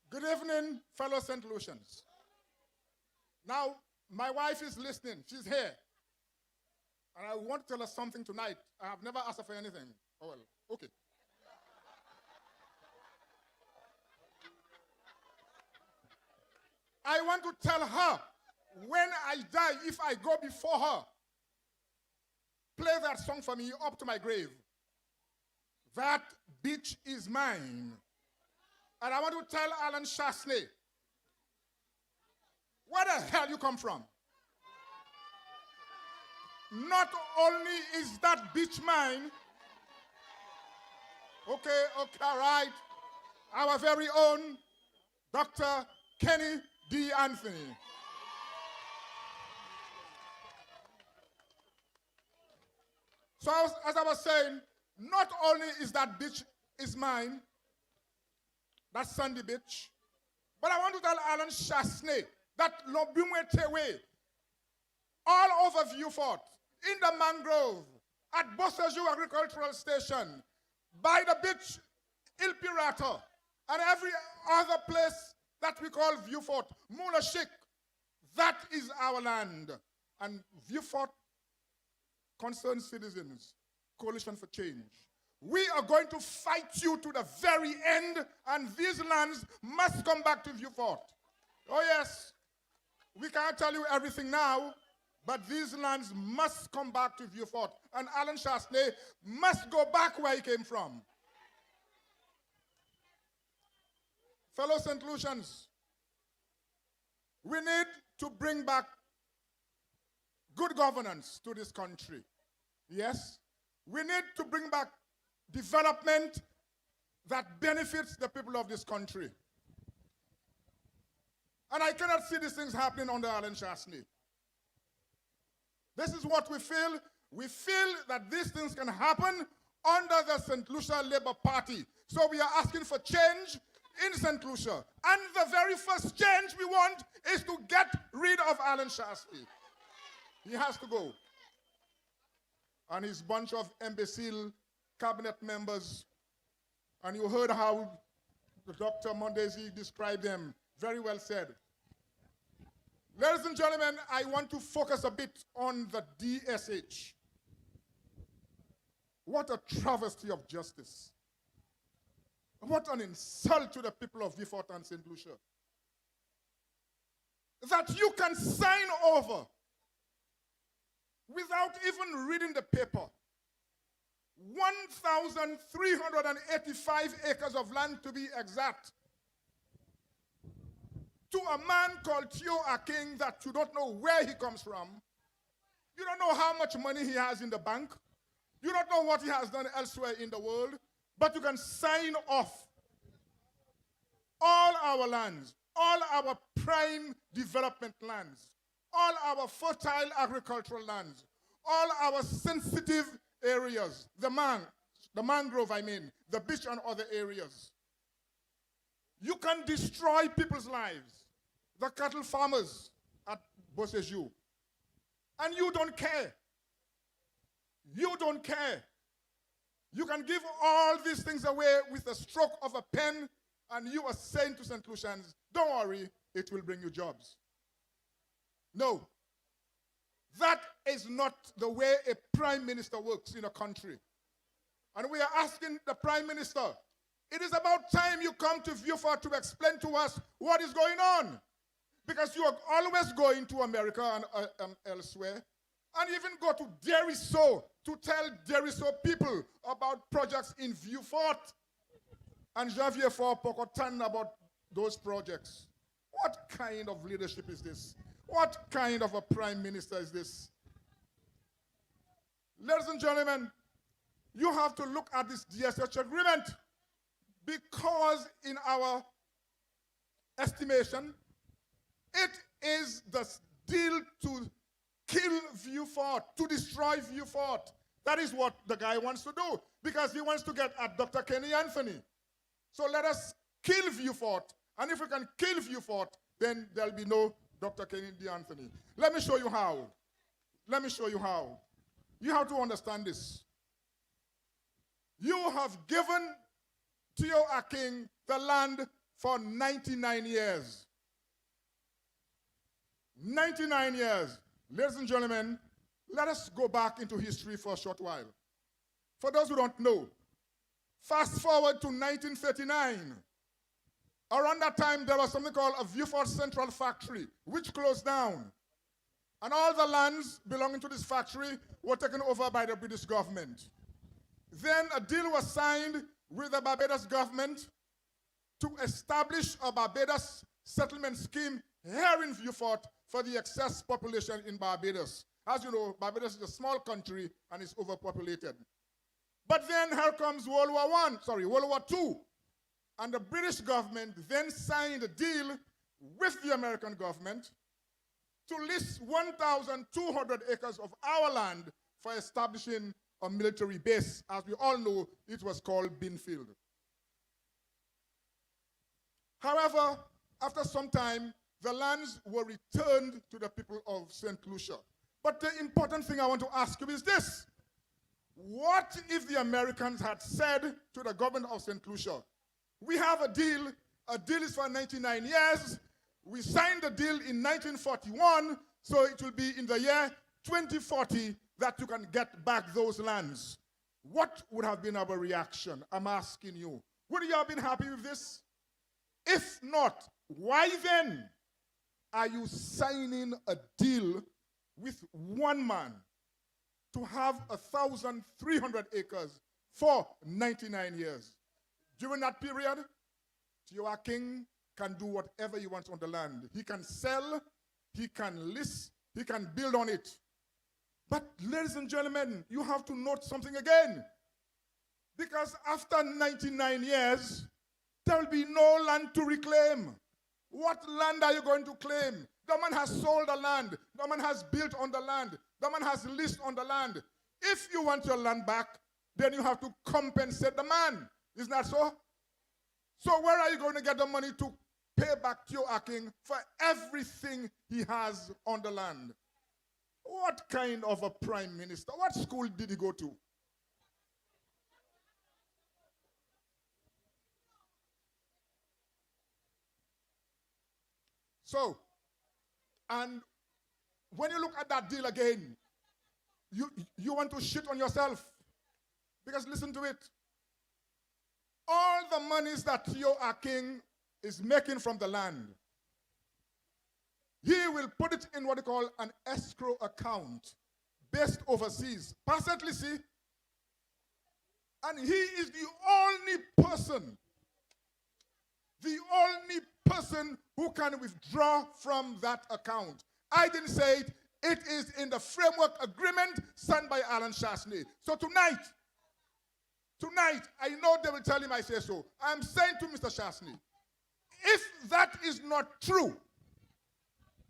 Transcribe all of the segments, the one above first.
Good evening, fellow St. Lucians. Now, my wife is listening. She's here. And I want to tell her something tonight. I have never asked her for anything. Oh, well, okay. I want to tell her, when I die, if I go before her, play that song for me up to my grave. That bitch is mine. And I want to tell Alan Chasney, where the hell you come from? Not only is that bitch mine, okay, all right, our very own Dr. Kenny D. Anthony. So as I was saying, not only is that bitch is mine, that Sandy bitch, but I want to tell Alan Chasney that Lobumwe Tewe, all over Vieux, in the mangrove, at Bosseju Agricultural Station, by the beach, Il Pirata, and every other place that we call Vieux, Moula Chic, that is our land. And Vieux concerned citizens, Coalition for Change. We are going to fight you to the very end, and these lands must come back to Vieux. Oh yes, we can't tell you everything now, but these lands must come back to Vieux, and Alan Chasney must go back where he came from. Fellow St. Lucians, we need to bring back good governance to this country. Yes, we need to bring back development that benefits the people of this country. And I cannot see these things happening under Alan Chasney. This is what we feel. We feel that these things can happen under the St. Lucia Labour Party. So we are asking for change in St. Lucia. And the very first change we want is to get rid of Alan Chasney. He has to go. And his bunch of imbecile cabinet members. And you heard how Dr. Mondesi described them. Very well said. Ladies and gentlemen, I want to focus a bit on the DSH. What a travesty of justice. What an insult to the people of Vieux and St. Lucia. That you can sign over without even reading the paper 1,385 acres of land, to be exact, to a man called Theo Aking that you don't know where he comes from. You don't know how much money he has in the bank. You don't know what he has done elsewhere in the world. But you can sign off all our lands, all our prime development lands, all our fertile agricultural lands, all our sensitive areas, the mangrove, the beach and other areas. You can destroy people's lives, the cattle farmers at Bosseju, and you don't care. You don't care. You can give all these things away with a stroke of a pen, and you are saying to St. Lucians, don't worry, it will bring you jobs. No. That is not the way a prime minister works in a country. And we are asking the prime minister, it is about time you come to Vieux to explain to us what is going on. Because you are always going to America and elsewhere, and even go to Deriso to tell Deriso people about projects in Vieux and Javier for Pocotan about those projects. What kind of leadership is this? What kind of a prime minister is this? Ladies and gentlemen, you have to look at this DSH agreement, because in our estimation, it is the deal to kill Vieux, to destroy Vieux. That is what the guy wants to do, because he wants to get at Dr. Kenny Anthony. So let us kill Vieux, and if we can kill Vieux, then there'll be no Dr. Kenny D. Anthony. Let me show you how. Let me show you how. You have to understand this. You have given Theo Aking the land for 99 years. 99 years. Ladies and gentlemen, let us go back into history for a short while. For those who don't know, fast forward to 1939. Around that time, there was something called a Vieux Central Factory, which closed down. And all the lands belonging to this factory were taken over by the British government. Then a deal was signed with the Barbados government to establish a Barbados settlement scheme here in Vieux for the excess population in Barbados. As you know, Barbados is a small country and it's overpopulated. But then here comes World War II. And the British government then signed a deal with the American government to list 1,200 acres of our land for establishing a military base. As we all know, it was called Binfield. However, after some time, the lands were returned to the people of St. Lucia. But the important thing I want to ask you is this. What if the Americans had said to the government of St. Lucia, we have a deal is for 99 years, we signed the deal in 1941, so it will be in the year 2040 that you can get back those lands. What would have been our reaction? I'm asking you. Would you have been happy with this? If not, why then are you signing a deal with one man to have 1,300 acres for 99 years? During that period, your king can do whatever he wants on the land. He can sell, he can list, he can build on it. But ladies and gentlemen, you have to note something again. Because after 99 years, there will be no land to reclaim. What land are you going to claim? The man has sold the land. The man has built on the land. The man has leased on the land. If you want your land back, then you have to compensate the man. Isn't that so? So where are you going to get the money to pay back to your king for everything he has on the land? What kind of a prime minister? What school did he go to? So, and when you look at that deal again, you want to shit on yourself. Because listen to it. All the monies that your king is making from the land, he will put it in what they call an escrow account based overseas. Presently, see? And he is the only person who can withdraw from that account. I didn't say it. It is in the framework agreement signed by Alan Chasney. So tonight, I know they will tell him I say so. I'm saying to Mr. Chasney, if that is not true,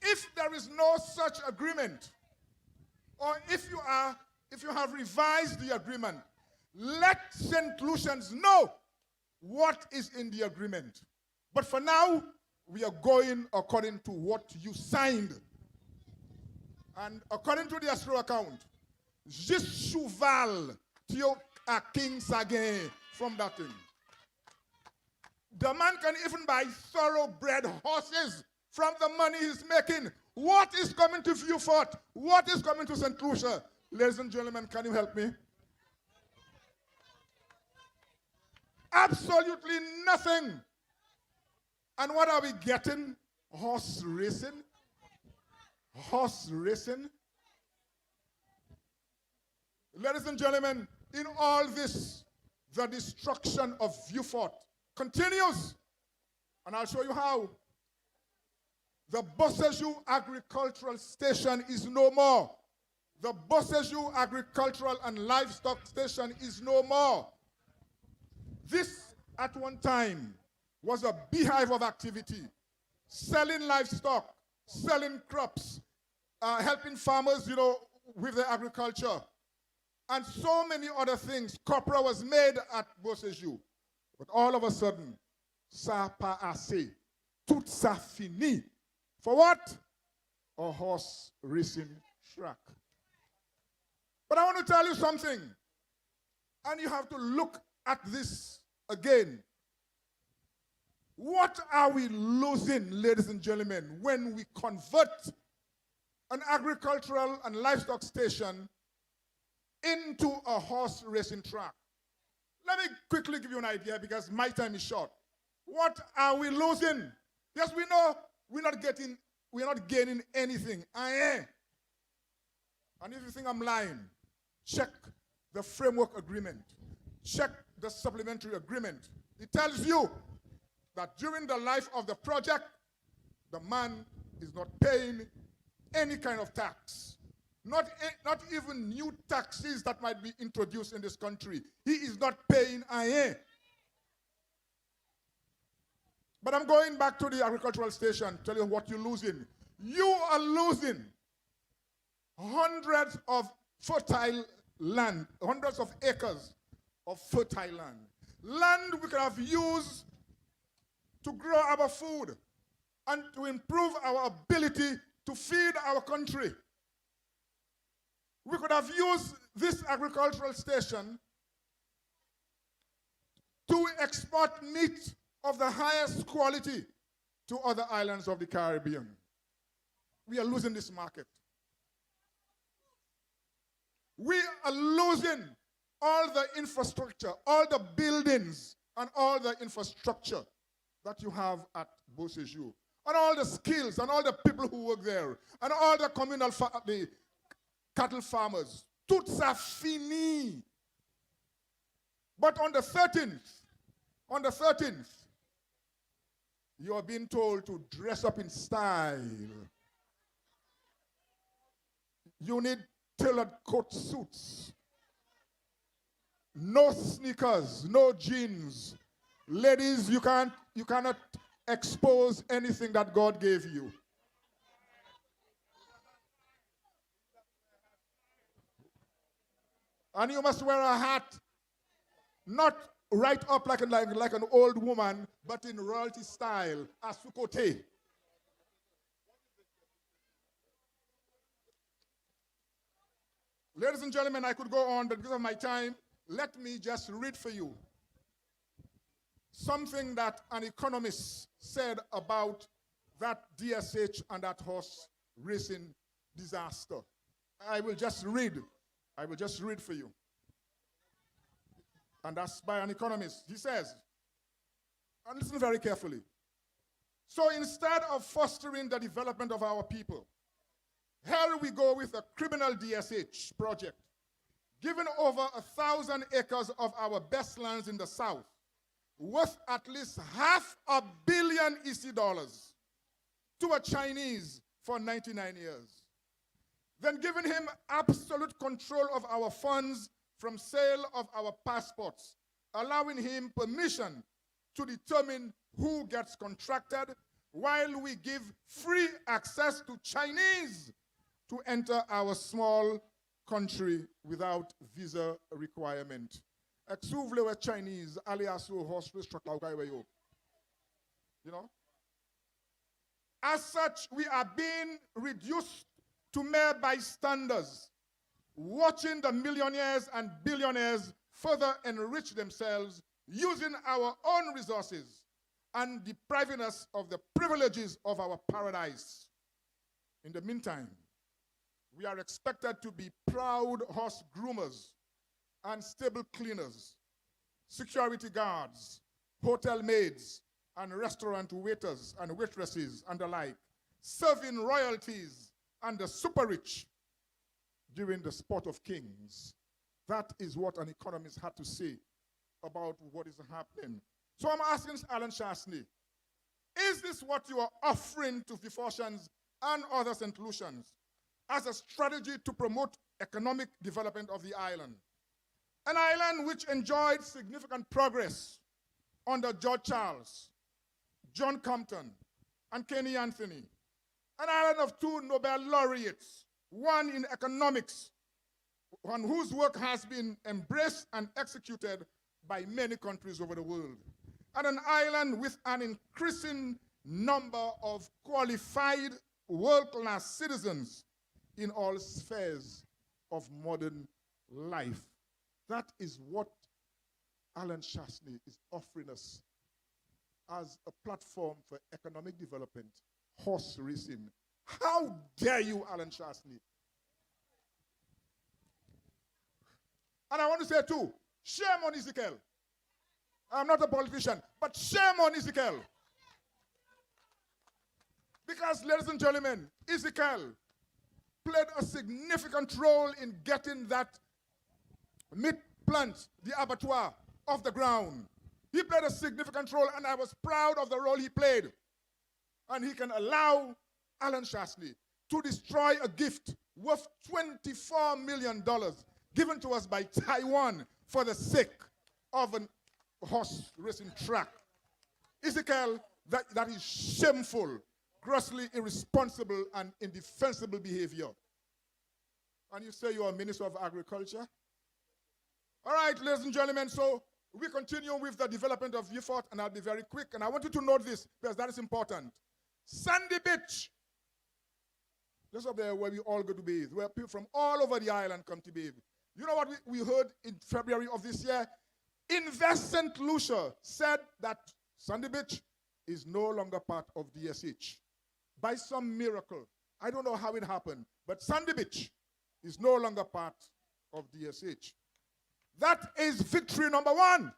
if there is no such agreement, or if you have revised the agreement, let St. Lucians know what is in the agreement. But for now, we are going according to what you signed. And according to the escrow account, just cheval to a king Sagin from that thing. The man can even buy thoroughbred horses from the money he's making. What is coming to Vieux? What is coming to St. Lucia? Ladies and gentlemen, can you help me? Absolutely nothing. And what are we getting? Horse racing? Horse racing? Ladies and gentlemen, in all this, the destruction of Vieux continues. And I'll show you how. The Bossejou Agricultural Station is no more. The Bossejou Agricultural and Livestock Station is no more. This, at one time, was a beehive of activity. Selling livestock, selling crops, helping farmers, with their agriculture. And so many other things. Copra was made at Bossejou. But all of a sudden, ça pas assez. Tout ça fini. For what? A horse racing track. But I want to tell you something. And you have to look at this again. What are we losing, ladies and gentlemen, when we convert an agricultural and livestock station into a horse racing track? Let me quickly give you an idea because my time is short. What are we losing? Yes, we know we're not gaining anything. And if you think I'm lying, check the framework agreement. Check the supplementary agreement. It tells you that during the life of the project, the man is not paying any kind of tax. Not even new taxes that might be introduced in this country. He is not paying rien. But I'm going back to the agricultural station, tell you what you're losing. You are losing hundreds of fertile land, hundreds of acres of fertile land. Land we could have used to grow our food and to improve our ability to feed our country. We could have used this agricultural station to export meat of the highest quality to other islands of the Caribbean. We are losing this market. We are losing all the infrastructure, all the buildings, and all the infrastructure that you have at Beauséjour, and all the skills, and all the people who work there, and all the communal the cattle farmers. Tout ça fini. But on the 13th, you are being told to dress up in style. You need tailored coat suits. No sneakers, no jeans. Ladies, you cannot expose anything that God gave you. And you must wear a hat, not right up like an old woman, but in royalty style, as Foucaulté. Ladies and gentlemen, I could go on, but because of my time, let me just read for you something that an economist said about that DSH and that horse racing disaster. I will just read for you. And that's by an economist. He says, and listen very carefully. So instead of fostering the development of our people, here we go with a criminal DSH project, giving over 1,000 acres of our best lands in the south, worth at least $500 million EC to a Chinese for 99 years. Then giving him absolute control of our funds from sale of our passports, allowing him permission to determine who gets contracted, while we give free access to Chinese to enter our small country without visa requirement. Exuvle we Chinese, alias horse race truck. You know? As such, we are being reduced to mere bystanders, watching the millionaires and billionaires further enrich themselves using our own resources and depriving us of the privileges of our paradise. In the meantime, we are expected to be proud horse groomers and stable cleaners, security guards, hotel maids, and restaurant waiters and waitresses and the like, serving royalties and the super rich during the sport of kings. That is what an economist had to say about what is happening. So I'm asking Alan Chastanet, is this what you are offering to Vifortians and other St. Lucians as a strategy to promote economic development of the island? An island which enjoyed significant progress under George Charles, John Compton, and Kenny Anthony. An island of 2 Nobel laureates, one in economics, one whose work has been embraced and executed by many countries over the world. And an island with an increasing number of qualified world-class citizens in all spheres of modern life. That is what Alan Chastanet is offering us as a platform for economic development, horse racing. How dare you, Alan Shasley? And I want to say too, shame on Ezekiel. I'm not a politician, but shame on Ezekiel. Because, ladies and gentlemen, Ezekiel played a significant role in getting that meat plant, the abattoir, off the ground. He played a significant role, and I was proud of the role he played. And he can allow Alan Shasley to destroy a gift worth $24 million given to us by Taiwan for the sake of a horse racing track. Ezekiel, that is shameful, grossly irresponsible, and indefensible behavior. And you say you're a minister of agriculture? All right, ladies and gentlemen, so we continue with the development of Vieux, and I'll be very quick. And I want you to note this, because that is important. Sandy Beach, just up there where we all go to bathe, where people from all over the island come to bathe. You know what we heard in February of this year? Invest St. Lucia said that Sandy Beach is no longer part of DSH. By some miracle, I don't know how it happened, but Sandy Beach is no longer part of DSH. That is victory number one.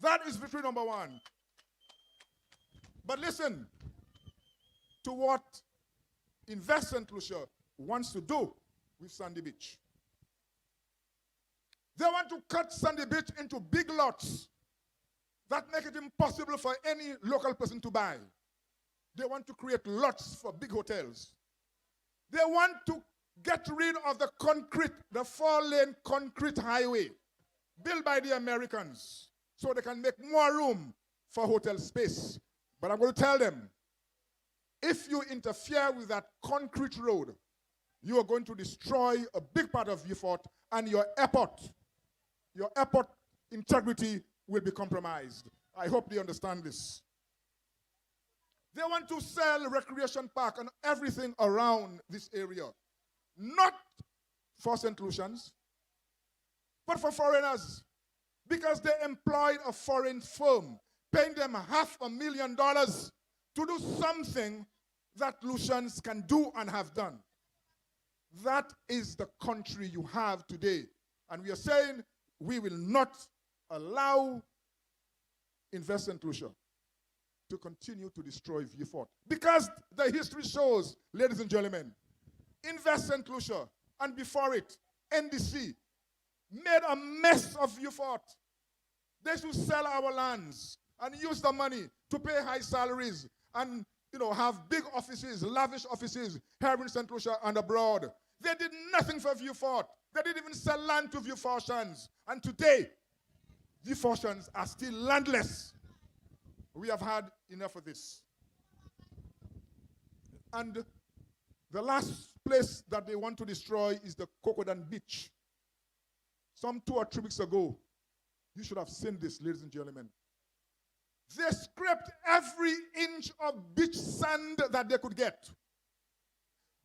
That is victory number one. But listen to what Invest St. Lucia wants to do with Sandy Beach. They want to cut Sandy Beach into big lots that make it impossible for any local person to buy. They want to create lots for big hotels. They want to get rid of the concrete, the 4-lane concrete highway built by the Americans so they can make more room for hotel space. But I'm going to tell them, if you interfere with that concrete road, you are going to destroy a big part of Vieux and your airport integrity will be compromised. I hope they understand this. They want to sell recreation park and everything around this area. Not for St. Lucians, but for foreigners. Because they employed a foreign firm, paying them $500,000 to do something that Lucians can do and have done. That is the country you have today. And we are saying we will not allow Invest St. Lucia to continue to destroy Vieux. Because the history shows, ladies and gentlemen, Invest St. Lucia and before it, NDC, made a mess of Vieux. They should sell our lands and use the money to pay high salaries and have big offices, lavish offices here in St. Lucia and abroad. They did nothing for Vieux. They didn't even sell land to Vieux-Fortians. And today, Vieux-Fortians are still landless. We have had enough of this. And the last place that they want to destroy is the Crocodile Beach. Some 2 or 3 weeks ago, you should have seen this, ladies and gentlemen. They scraped every inch of beach sand that they could get.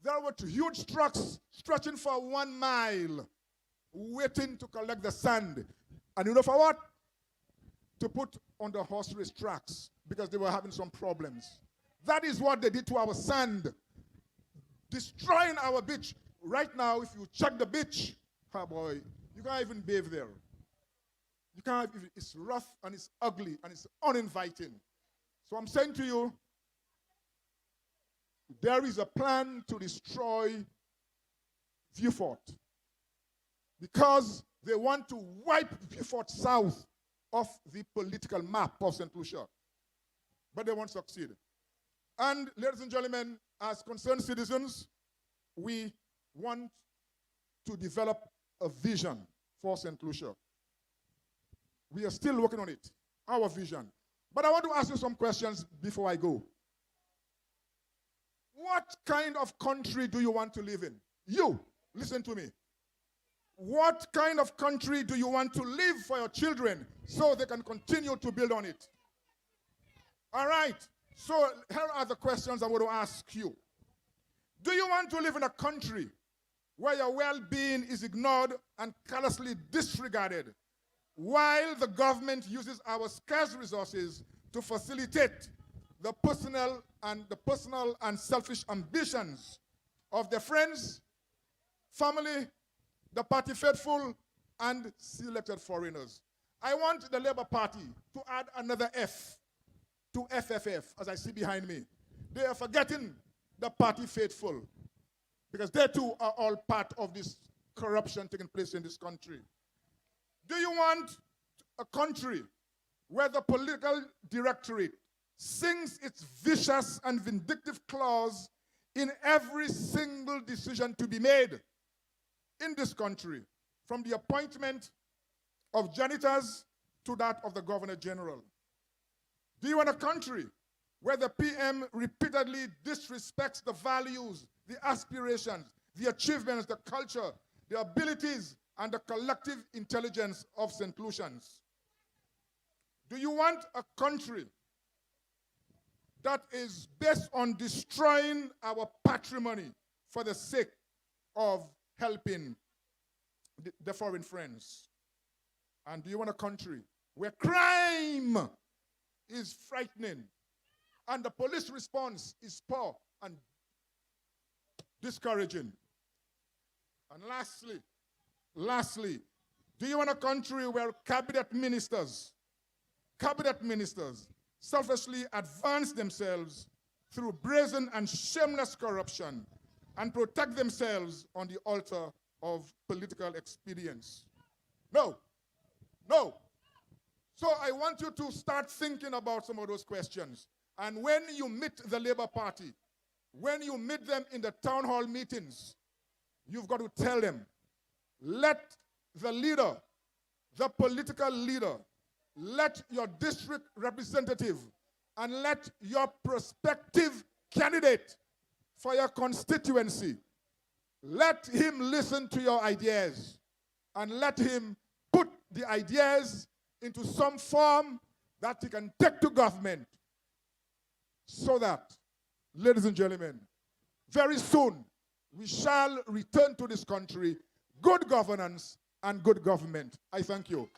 There were huge trucks stretching for 1 mile, waiting to collect the sand. And you know for what? To put on the horse race tracks, because they were having some problems. That is what they did to our sand, destroying our beach. Right now, if you check the beach, oh boy, you can't even bathe there. You can't, it's rough and it's ugly and it's uninviting. So I'm saying to you, there is a plan to destroy Vieux because they want to wipe Vieux south off the political map of St. Lucia. But they won't succeed. And ladies and gentlemen, as concerned citizens, we want to develop a vision for St. Lucia. We are still working on it, our vision. But I want to ask you some questions before I go. What kind of country do you want to live in? You, listen to me. What kind of country do you want to live for your children so they can continue to build on it? All right, so here are the questions I want to ask you. Do you want to live in a country where your well-being is ignored and callously disregarded, while the government uses our scarce resources to facilitate the personal and selfish ambitions of their friends, family, the party faithful, and selected foreigners. I want the Labour Party to add another F to FFF, as I see behind me. They are forgetting the party faithful, because they too are all part of this corruption taking place in this country. Do you want a country where the political directorate sings its vicious and vindictive clause in every single decision to be made in this country, from the appointment of janitors to that of the Governor General? Do you want a country where the PM repeatedly disrespects the values, the aspirations, the achievements, the culture, the abilities, and the collective intelligence of St. Lucians? Do you want a country that is based on destroying our patrimony for the sake of helping the foreign friends? And do you want a country where crime is frightening and the police response is poor and discouraging? And lastly, do you want a country where cabinet ministers selfishly advance themselves through brazen and shameless corruption and protect themselves on the altar of political expedience? No. So I want you to start thinking about some of those questions. And when you meet the Labour Party, when you meet them in the town hall meetings, you've got to tell them, let the leader, the political leader, let your district representative, and let your prospective candidate for your constituency, let him listen to your ideas and let him put the ideas into some form that he can take to government, so that, ladies and gentlemen, very soon we shall return to this country good governance and good government. I thank you.